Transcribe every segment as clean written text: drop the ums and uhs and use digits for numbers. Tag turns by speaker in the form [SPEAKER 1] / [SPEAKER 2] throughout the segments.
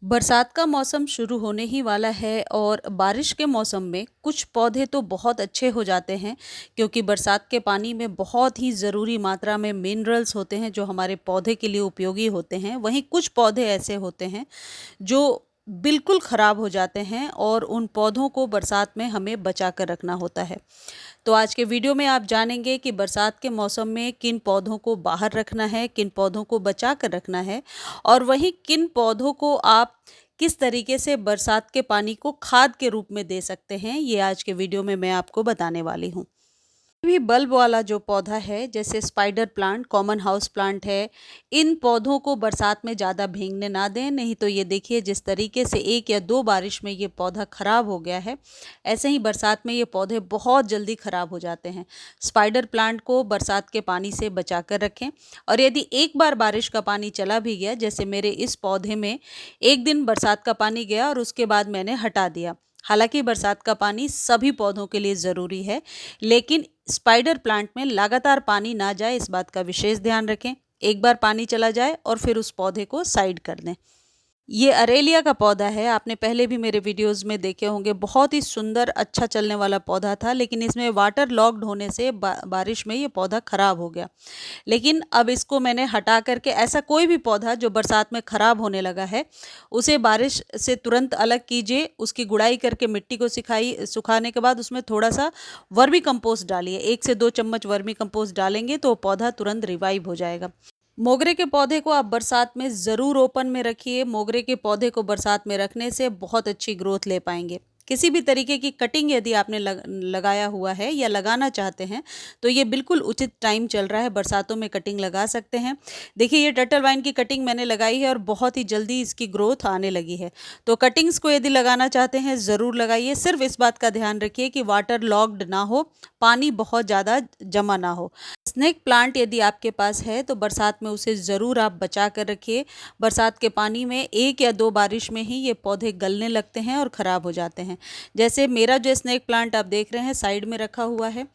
[SPEAKER 1] बरसात का मौसम शुरू होने ही वाला है और बारिश के मौसम में कुछ पौधे तो बहुत अच्छे हो जाते हैं क्योंकि बरसात के पानी में बहुत ही ज़रूरी मात्रा में मिनरल्स होते हैं जो हमारे पौधे के लिए उपयोगी होते हैं। वहीं कुछ पौधे ऐसे होते हैं जो बिल्कुल ख़राब हो जाते हैं और उन पौधों को बरसात में हमें बचा कर रखना होता है। तो आज के वीडियो में आप जानेंगे कि बरसात के मौसम में किन पौधों को बाहर रखना है, किन पौधों को बचा कर रखना है और वहीं किन पौधों को आप किस तरीके से बरसात के पानी को खाद के रूप में दे सकते हैं, ये आज के वीडियो में मैं आपको बताने वाली हूँ। भी बल्ब वाला जो पौधा है जैसे spider plant, common house plant है, इन पौधों को बरसात में ज़्यादा भीगने ना दें, नहीं तो ये देखिए जिस तरीके से एक या दो बारिश में ये पौधा ख़राब हो गया है, ऐसे ही बरसात में ये पौधे बहुत जल्दी ख़राब हो जाते हैं। स्पाइडर प्लांट को बरसात के पानी से बचा कर रखें और यदि एक बार बारिश का पानी चला भी गया, जैसे मेरे इस पौधे में एक दिन बरसात का पानी गया और उसके बाद मैंने हटा दिया। हालांकि बरसात का पानी सभी पौधों के लिए ज़रूरी है, लेकिन स्पाइडर प्लांट में लगातार पानी ना जाए इस बात का विशेष ध्यान रखें। एक बार पानी चला जाए और फिर उस पौधे को साइड कर दें। ये अरेलिया का पौधा है, आपने पहले भी मेरे वीडियोस में देखे होंगे। बहुत ही सुंदर अच्छा चलने वाला पौधा था, लेकिन इसमें वाटर लॉक्ड होने से बारिश में ये पौधा खराब हो गया। लेकिन अब इसको मैंने हटा करके ऐसा कोई भी पौधा जो बरसात में खराब होने लगा है उसे बारिश से तुरंत अलग कीजिए। उसकी गुड़ाई करके मिट्टी को सुखाने के बाद उसमें थोड़ा सा वर्मी कंपोस्ट डालिए। 1 से 2 चम्मच वर्मी कंपोस्ट डालेंगे तो पौधा तुरंत रिवाइव हो जाएगा। मोगरे के पौधे को आप बरसात में ज़रूर ओपन में रखिए। मोगरे के पौधे को बरसात में रखने से बहुत अच्छी ग्रोथ ले पाएंगे। किसी भी तरीके की कटिंग यदि आपने लगाया हुआ है या लगाना चाहते हैं तो ये बिल्कुल उचित टाइम चल रहा है, बरसातों में कटिंग लगा सकते हैं। देखिए ये टर्टल वाइन की कटिंग मैंने लगाई है और बहुत ही जल्दी इसकी ग्रोथ आने लगी है। तो कटिंग्स को यदि लगाना चाहते हैं ज़रूर लगाइए। सिर्फ इस बात का ध्यान रखिए कि वाटर लॉक्ड ना हो, पानी बहुत ज़्यादा जमा ना हो। स्नेक प्लांट यदि आपके पास है तो बरसात में उसे ज़रूर आप बचा कर रखिए। बरसात के पानी में एक या दो बारिश में ही ये पौधे गलने लगते हैं और ख़राब हो जाते हैं। जैसे मेरा जो स्नेक प्लांट आप देख रहे हैं साइड में रखा हुआ है,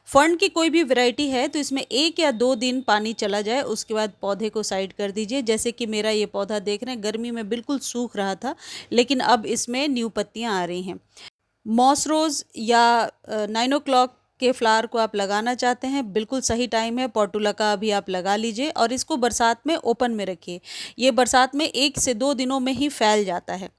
[SPEAKER 1] फर्न की कोई भी वैरायटी है तो इसमें 1 या 2 दिन पानी चला जाए उसके बाद पौधे को साइड कर दीजिए। जैसे कि मेरा ये पौधा देख रहे हैं, गर्मी में बिल्कुल सूख रहा था, लेकिन अब इसमें न्यू पत्तियाँ आ रही हैं। मॉस रोज़ या 9 o'clock के फ्लावर को आप लगाना चाहते हैं, बिल्कुल सही टाइम है। पोर्टुला अभी आप लगा लीजिए और इसको बरसात में ओपन में रखिए। ये बरसात में 1 से 2 दिनों में ही फैल जाता है।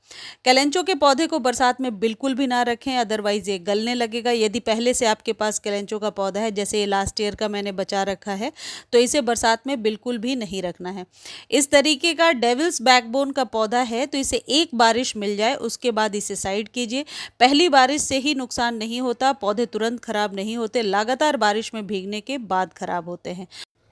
[SPEAKER 1] कैलेंचो के पौधे को बरसात में बिल्कुल भी ना रखें, अदरवाइज़ ये गलने लगेगा। यदि पहले से आपके पास कैलेंचो का पौधा है, जैसे ये लास्ट ईयर का मैंने बचा रखा है, तो इसे बरसात में बिल्कुल भी नहीं रखना है। इस तरीके का डेविल्स बैकबोन का पौधा है तो इसे एक बारिश मिल जाए उसके बाद इसे साइड कीजिए। पहली बारिश से ही नुकसान नहीं होता, पौधे तुरंत खराब नहीं होते, लगातार बारिश में भीगने के बाद खराब होते हैं।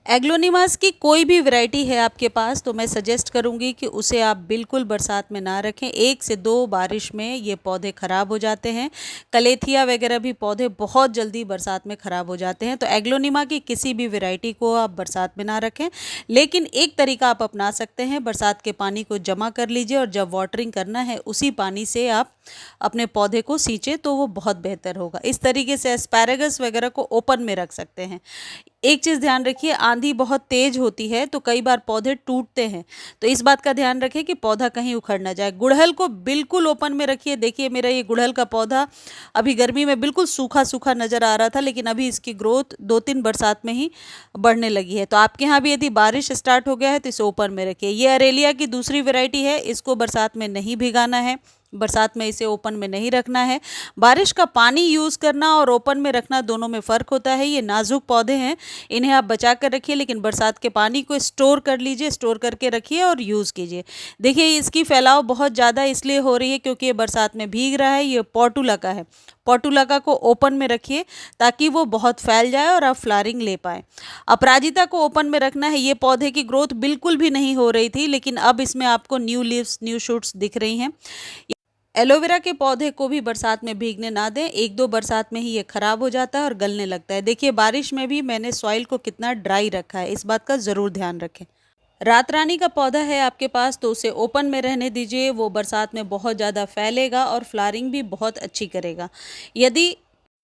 [SPEAKER 1] एग्लोनिमास की कोई भी वैरायटी है आपके पास तो मैं सजेस्ट करूंगी कि उसे आप बिल्कुल बरसात में ना रखें। 1 से 2 बारिश में ये पौधे ख़राब हो जाते हैं। कलेथिया वगैरह भी पौधे बहुत जल्दी बरसात में ख़राब हो जाते हैं। तो एग्लोनिमा की किसी भी वैरायटी को आप बरसात में ना रखें। लेकिन एक तरीका आप अपना सकते हैं, बरसात के पानी को जमा कर लीजिए और जब वाटरिंग करना है उसी पानी से आप अपने पौधे को सींचे तो वो बहुत बेहतर होगा। इस तरीके से एस्पैरागस वगैरह को ओपन में रख सकते हैं। एक चीज़ ध्यान रखिए, आंधी बहुत तेज होती है तो कई बार पौधे टूटते हैं, तो इस बात का ध्यान रखें कि पौधा कहीं उखड़ ना जाए। गुड़हल को बिल्कुल ओपन में रखिए। देखिए मेरा ये गुड़हल का पौधा अभी गर्मी में बिल्कुल सूखा सूखा नज़र आ रहा था, लेकिन अभी इसकी ग्रोथ 2-3 बरसात में ही बढ़ने लगी है। तो आपके यहाँ भी यदि बारिश स्टार्ट हो गया है तो इसे ओपन में रखिए। ये अरेलिया की दूसरी वैरायटी है, इसको बरसात में नहीं भिगाना है, बरसात में इसे ओपन में नहीं रखना है। बारिश का पानी यूज़ करना और ओपन में रखना दोनों में फ़र्क होता है। ये नाजुक पौधे हैं, इन्हें आप बचा कर रखिए, लेकिन बरसात के पानी को स्टोर कर लीजिए, स्टोर करके रखिए और यूज़ कीजिए। देखिए इसकी फैलाव बहुत ज़्यादा इसलिए हो रही है क्योंकि ये बरसात में भीग रहा है। ये पोर्टुला का है, पोर्टुला को ओपन में रखिए ताकि वो बहुत फैल जाए और आप फ्लावरिंग ले पाएँ। अपराजिता को ओपन में रखना है। ये पौधे की ग्रोथ बिल्कुल भी नहीं हो रही थी, लेकिन अब इसमें आपको न्यू लीव्स, न्यू शूट्स दिख रही हैं। एलोवेरा के पौधे को भी बरसात में भीगने ना दें, 1-2 बरसात में ही ये ख़राब हो जाता है और गलने लगता है। देखिए बारिश में भी मैंने सॉइल को कितना ड्राई रखा है, इस बात का ज़रूर ध्यान रखें। रात रानी का पौधा है आपके पास तो उसे ओपन में रहने दीजिए, वो बरसात में बहुत ज़्यादा फैलेगा और फ्लावरिंग भी बहुत अच्छी करेगा। यदि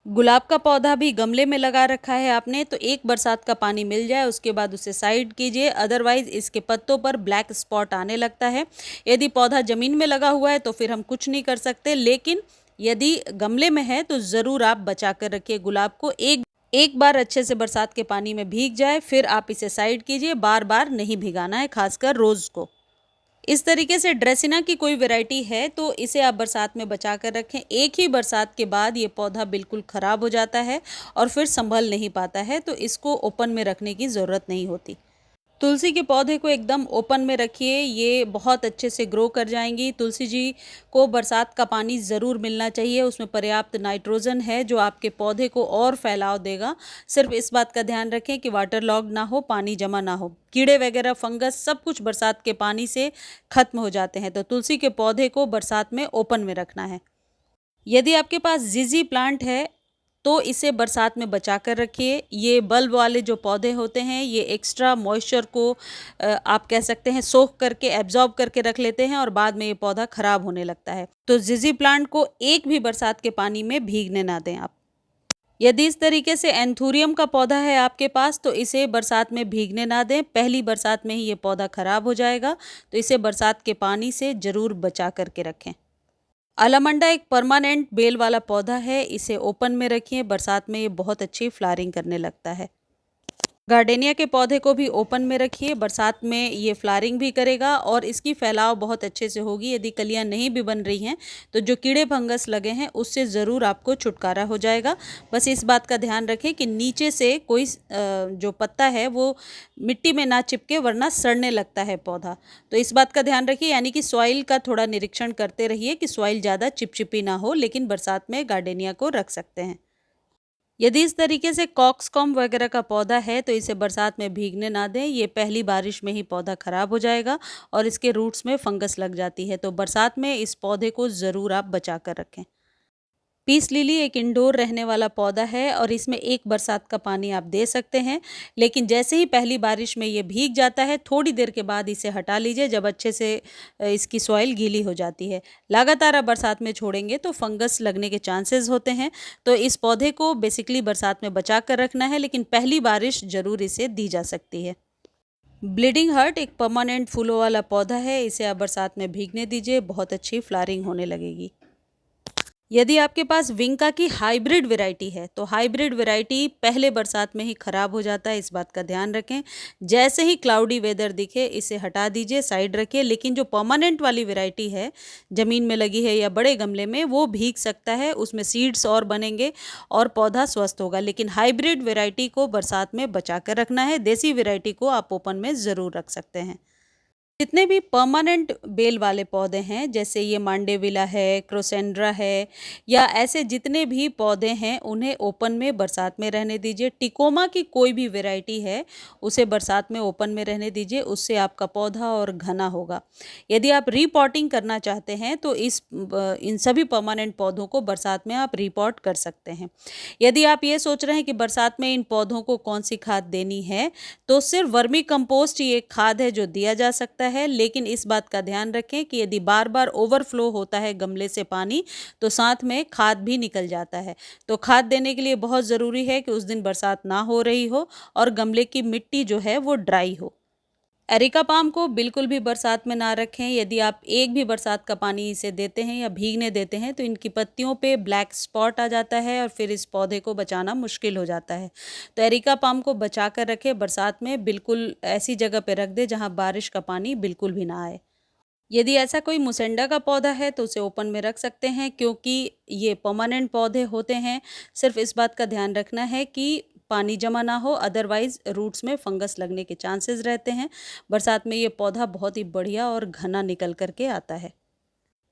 [SPEAKER 1] गुलाब का पौधा भी गमले में लगा रखा है आपने, तो एक बरसात का पानी मिल जाए उसके बाद उसे साइड कीजिए, अदरवाइज इसके पत्तों पर ब्लैक स्पॉट आने लगता है। यदि पौधा ज़मीन में लगा हुआ है तो फिर हम कुछ नहीं कर सकते, लेकिन यदि गमले में है तो ज़रूर आप बचा कर रखिए गुलाब को। एक एक बार अच्छे से बरसात के पानी में भीग जाए फिर आप इसे साइड कीजिए, बार बार नहीं भिगाना है, खासकर रोज़ को। इस तरीके से ड्रेसिना की कोई वैरायटी है तो इसे आप बरसात में बचा कर रखें। एक ही बरसात के बाद ये पौधा बिल्कुल ख़राब हो जाता है और फिर संभल नहीं पाता है, तो इसको ओपन में रखने की ज़रूरत नहीं होती। तुलसी के पौधे को एकदम ओपन में रखिए, ये बहुत अच्छे से ग्रो कर जाएंगी। तुलसी जी को बरसात का पानी ज़रूर मिलना चाहिए, उसमें पर्याप्त नाइट्रोजन है जो आपके पौधे को और फैलाव देगा। सिर्फ इस बात का ध्यान रखें कि वाटर लॉग ना हो, पानी जमा ना हो। कीड़े वगैरह, फंगस सब कुछ बरसात के पानी से खत्म हो जाते हैं, तो तुलसी के पौधे को बरसात में ओपन में रखना है। यदि आपके पास जीजी प्लांट है तो इसे बरसात में बचा कर रखिए। ये बल्ब वाले जो पौधे होते हैं ये एक्स्ट्रा मॉइस्चर को आप कह सकते हैं सोख करके एब्जॉर्ब करके रख लेते हैं और बाद में ये पौधा खराब होने लगता है। तो जीजी प्लांट को एक भी बरसात के पानी में भीगने ना दें आप। यदि इस तरीके से एंथूरियम का पौधा है आपके पास तो इसे बरसात में भीगने ना दें, पहली बरसात में ही ये पौधा खराब हो जाएगा, तो इसे बरसात के पानी से ज़रूर बचा करके रखें। अलामंडा एक परमानेंट बेल वाला पौधा है, इसे ओपन में रखिए, बरसात में ये बहुत अच्छी फ्लावरिंग करने लगता है। गार्डेनिया के पौधे को भी ओपन में रखिए, बरसात में ये फ्लावरिंग भी करेगा और इसकी फैलाव बहुत अच्छे से होगी। यदि कलियां नहीं भी बन रही हैं तो जो कीड़े फंगस लगे हैं उससे ज़रूर आपको छुटकारा हो जाएगा। बस इस बात का ध्यान रखें कि नीचे से कोई जो पत्ता है वो मिट्टी में ना चिपके, वरना सड़ने लगता है पौधा। तो इस बात का ध्यान रखिए, यानी कि सॉइल का थोड़ा निरीक्षण करते रहिए कि सॉइल ज़्यादा चिपचिपी ना हो, लेकिन बरसात में गार्डेनिया को रख सकते हैं। यदि इस तरीके से कॉक्सकॉम वगैरह का पौधा है तो इसे बरसात में भीगने ना दें, ये पहली बारिश में ही पौधा खराब हो जाएगा और इसके रूट्स में फंगस लग जाती है, तो बरसात में इस पौधे को ज़रूर आप बचा कर रखें। पीस लिली एक इंडोर रहने वाला पौधा है और इसमें एक बरसात का पानी आप दे सकते हैं, लेकिन जैसे ही पहली बारिश में ये भीग जाता है थोड़ी देर के बाद इसे हटा लीजिए, जब अच्छे से इसकी सॉइल गीली हो जाती है। लगातार आप बरसात में छोड़ेंगे तो फंगस लगने के चांसेस होते हैं, तो इस पौधे को बेसिकली बरसात में बचा कर रखना है, लेकिन पहली बारिश ज़रूर इसे दी जा सकती है। ब्लीडिंग हार्ट एक परमानेंट फूलों वाला पौधा है, इसे आप बरसात में भीगने दीजिए, बहुत अच्छी फ्लावरिंग होने लगेगी। यदि आपके पास विंका की हाइब्रिड वैरायटी है तो हाइब्रिड वैरायटी पहले बरसात में ही खराब हो जाता है, इस बात का ध्यान रखें। जैसे ही क्लाउडी वेदर दिखे इसे हटा दीजिए, साइड रखिए। लेकिन जो परमानेंट वाली वैरायटी है, ज़मीन में लगी है या बड़े गमले में, वो भीग सकता है, उसमें सीड्स और बनेंगे और पौधा स्वस्थ होगा। लेकिन हाइब्रिड वैरायटी को बरसात में बचा कर रखना है, देसी वैरायटी को आप ओपन में ज़रूर रख सकते हैं। जितने भी परमानेंट बेल वाले पौधे हैं, जैसे ये मांडेविला है, क्रोसेंड्रा है, या ऐसे जितने भी पौधे हैं उन्हें ओपन में बरसात में रहने दीजिए। टिकोमा की कोई भी वैरायटी है उसे बरसात में ओपन में रहने दीजिए, उससे आपका पौधा और घना होगा। यदि आप रीपॉटिंग करना चाहते हैं तो इन सभी परमानेंट पौधों को बरसात में आप रीपॉट कर सकते हैं। यदि आप ये सोच रहे हैं कि बरसात में इन पौधों को कौन सी खाद देनी है, तो सिर्फ वर्मी कंपोस्ट ही एक खाद है जो दिया जा सकता है, लेकिन इस बात का ध्यान रखें कि यदि बार बार ओवरफ्लो होता है गमले से पानी तो साथ में खाद भी निकल जाता है। तो खाद देने के लिए बहुत ज़रूरी है कि उस दिन बरसात ना हो रही हो और गमले की मिट्टी जो है वो ड्राई हो। एरिका पाम को बिल्कुल भी बरसात में ना रखें। यदि आप एक भी बरसात का पानी इसे देते हैं या भीगने देते हैं तो इनकी पत्तियों पे ब्लैक स्पॉट आ जाता है और फिर इस पौधे को बचाना मुश्किल हो जाता है। तो एरिका पाम को बचा कर रखें, बरसात में बिल्कुल ऐसी जगह पे रख दें जहाँ बारिश का पानी बिल्कुल भी ना आए। यदि ऐसा कोई मुसेंडा का पौधा है तो उसे ओपन में रख सकते हैं, क्योंकि ये परमानेंट पौधे होते हैं। सिर्फ इस बात का ध्यान रखना है कि पानी जमा ना हो, अदरवाइज रूट्स में फंगस लगने के चांसेस रहते हैं। बरसात में ये पौधा बहुत ही बढ़िया और घना निकल करके आता है।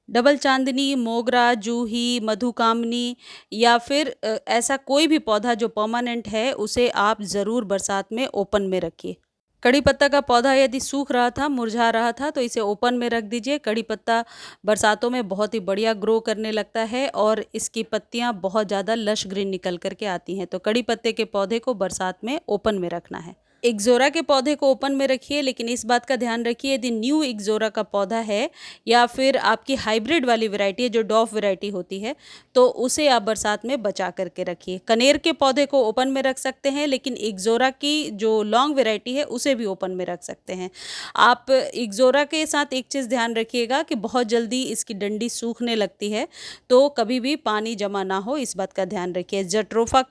[SPEAKER 1] डबल चांदनी, मोगरा, जूही, मधुकामनी या फिर ऐसा कोई भी पौधा जो परमानेंट है उसे आप ज़रूर बरसात में ओपन में रखिए। कड़ी पत्ता का पौधा यदि सूख रहा था, मुरझा रहा था, तो इसे ओपन में रख दीजिए। कड़ी पत्ता बरसातों में बहुत ही बढ़िया ग्रो करने लगता है और इसकी पत्तियां बहुत ज़्यादा लश ग्रीन निकल करके आती हैं, तो कड़ी पत्ते के पौधे को बरसात में ओपन में रखना है। इक्ज़ोरा के पौधे को ओपन में रखिए, लेकिन इस बात का ध्यान रखिए यदि न्यू इक्ज़ोरा का पौधा है या फिर आपकी हाइब्रिड वाली वैरायटी है जो डॉफ वैरायटी होती है, तो उसे आप बरसात में बचा करके रखिए। कनेर के पौधे को ओपन में रख सकते हैं, लेकिन इक्ज़ोरा की जो लॉन्ग वैरायटी है उसे भी ओपन में रख सकते हैं। आप इक्ज़ोरा के साथ एक चीज़ ध्यान रखिएगा कि बहुत जल्दी इसकी डंडी सूखने लगती है, तो कभी भी पानी जमा ना हो, इस बात का ध्यान रखिए। जट्रोफा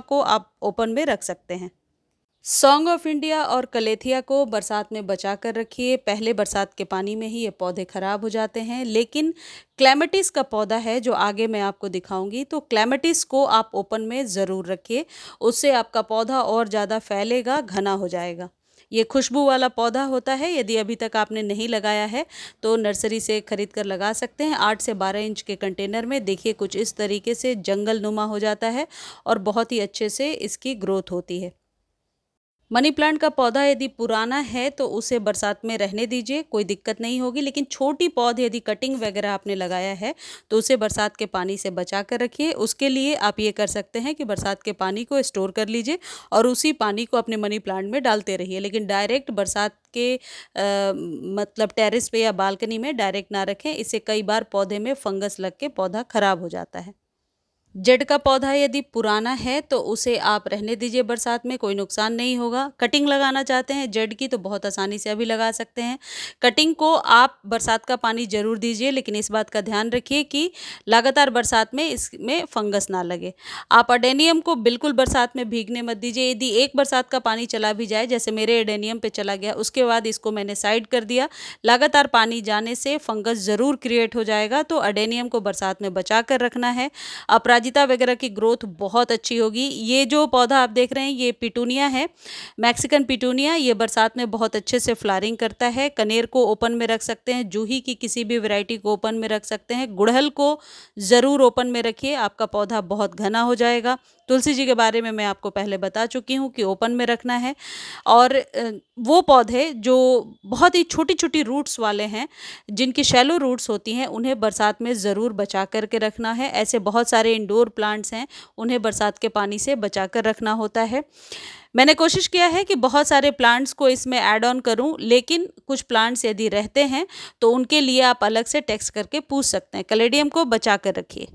[SPEAKER 1] को आप ओपन में रख सकते हैं। सॉन्ग ऑफ इंडिया और कलेथिया को बरसात में बचा कर रखिए। पहले बरसात के पानी में ही ये पौधे खराब हो जाते हैं, लेकिन क्लेमेटिस का पौधा है जो आगे मैं आपको दिखाऊंगी, तो क्लेमेटिस को आप ओपन में ज़रूर रखिए। उससे आपका पौधा और ज़्यादा फैलेगा, घना हो जाएगा। ये खुशबू वाला पौधा होता है। यदि अभी तक आपने नहीं लगाया है तो नर्सरी से खरीद कर लगा सकते हैं। 8 से 12 इंच के कंटेनर में देखिए कुछ इस तरीके से जंगल नुमा हो जाता है और बहुत ही अच्छे से इसकी ग्रोथ होती है। मनी प्लांट का पौधा यदि पुराना है तो उसे बरसात में रहने दीजिए, कोई दिक्कत नहीं होगी। लेकिन छोटी पौध यदि कटिंग वगैरह आपने लगाया है तो उसे बरसात के पानी से बचा कर रखिए। उसके लिए आप ये कर सकते हैं कि बरसात के पानी को स्टोर कर लीजिए और उसी पानी को अपने मनी प्लांट में डालते रहिए। लेकिन डायरेक्ट बरसात के मतलब टेरेस पे या बालकनी में डायरेक्ट ना रखें, इससे कई बार पौधे में फंगस लग के पौधा खराब हो जाता है। जेड का पौधा यदि पुराना है तो उसे आप रहने दीजिए, बरसात में कोई नुकसान नहीं होगा। कटिंग लगाना चाहते हैं जेड की तो बहुत आसानी से अभी लगा सकते हैं। कटिंग को आप बरसात का पानी ज़रूर दीजिए, लेकिन इस बात का ध्यान रखिए कि लगातार बरसात में इसमें फंगस ना लगे। आप अडेनियम को बिल्कुल बरसात में भीगने मत दीजिए। यदि एक बरसात का पानी चला भी जाए, जैसे मेरे एडेनियम पे चला गया, उसके बाद इसको मैंने साइड कर दिया। लगातार पानी जाने से फंगस ज़रूर क्रिएट हो जाएगा, तो अडेनियम को बरसात में बचा कर रखना है। अपराजिता वगैरह की ग्रोथ बहुत अच्छी होगी। ये जो पौधा आप देख रहे हैं ये पिटूनिया है, मैक्सिकन पिटूनिया। ये बरसात में बहुत अच्छे से फ्लावरिंग करता है। कनेर को ओपन में रख सकते हैं, जूही की किसी भी वैरायटी को ओपन में रख सकते हैं। गुड़हल को ज़रूर ओपन में रखिए, आपका पौधा बहुत घना हो जाएगा। तुलसी जी के बारे में मैं आपको पहले बता चुकी हूँ कि ओपन में रखना है। और वो पौधे जो बहुत ही छोटी छोटी रूट्स वाले हैं, जिनकी शैलो रूट्स होती हैं, उन्हें बरसात में ज़रूर बचा कर के रखना है। ऐसे बहुत सारे इंडोर प्लांट्स हैं, उन्हें बरसात के पानी से बचा कर रखना होता है। मैंने कोशिश किया है कि बहुत सारे प्लांट्स को इसमें ऐड ऑन करूं, लेकिन कुछ प्लांट्स यदि रहते हैं तो उनके लिए आप अलग से टेक्स्ट करके पूछ सकते हैं। कैलेडियम को बचा कर रखिए।